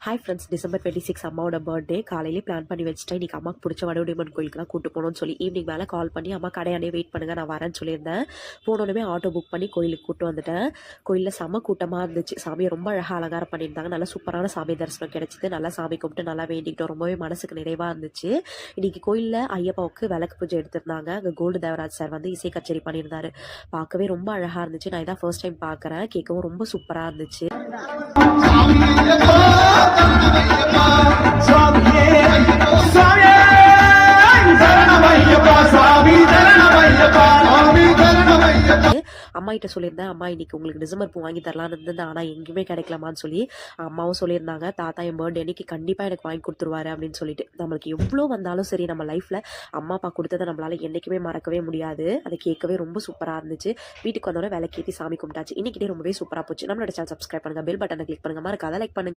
Hi friends, December 26 அம்மாவோட birthday. காலையிலே plan பண்ணி வச்சுட்டேன். இன்றைக்கி அம்மாவுக்கு பிடிச்ச வடுவடிமன் கோயிலுக்கு தான் கூட்டு போகணும்னு சொல்லி ஈவினிங் மேலே கால் பண்ணி அம்மா கடையானே வெயிட் பண்ணுங்கள், நான் வரேன்னு சொல்லியிருந்தேன். போனோடனே ஆட்டோ புக் பண்ணி கோயிலுக்கு கூட்டு வந்துட்டேன். கோயிலில் செம்ம கூட்டமாக இருந்துச்சு. சாமியை ரொம்ப அழகாக அலங்காரம் பண்ணியிருந்தாங்க. நல்லா சூப்பரான சாமி தரிசனம் கிடச்சிது. நல்லா சாமி கும்பிட்டு நல்லா வேண்டிக்கிட்டோம். ரொம்பவே மனசுக்கு நிறைவாக இருந்துச்சு. இன்றைக்கி கோயிலில் ஐயப்பாவுக்கு விளக்கு பூஜை எடுத்திருந்தாங்க. அங்கே கோல்டு தேவராஜ் சார் வந்து இசை கச்சேரி பண்ணியிருந்தாரு. பார்க்கவே ரொம்ப அழகாக இருந்துச்சு. நான் இதான் ஃபர்ஸ்ட் டைம் பார்க்குறேன். கேட்கவும் ரொம்ப சூப்பராக இருந்துச்சு. அம்மா கிட்ட சொல்லியிருந்தேன், அம்மா இன்னைக்கு உங்களுக்கு டிசம்பர் பூ வாங்கி தரலான்னு இருந்தேன், ஆனால் எங்கேயுமே கிடைக்கலாமான்னு சொல்லி அம்மாவும் சொல்லியிருந்தாங்க. தாத்தா என் பர்த்டே அன்னைக்கு கண்டிப்பாக எனக்கு வாங்கி கொடுத்துருவாரு அப்படின்னு சொல்லிட்டு. நம்மளுக்கு எவ்வளோ வந்தாலும் சரி, நம்ம லைஃப்பில் அம்மா அப்பா கொடுத்ததை நம்மளால என்றைக்குமே மறக்கவே முடியாது. அதை கேட்கவே ரொம்ப சூப்பராக இருந்துச்சு. வீட்டுக்கு வந்தோடனே விளக்கேற்றி சாமி கும்பிட்டாச்சு. இன்னைக்கிட்டே ரொம்பவே சூப்பராக போச்சு. நம்மளோட சேனல் சப்ஸ்கிரைப் பண்ணுங்கள், பெல் பட்டனை கிளிக் பண்ணுங்கள், மறக்காத லைக் பண்ணுங்கள்.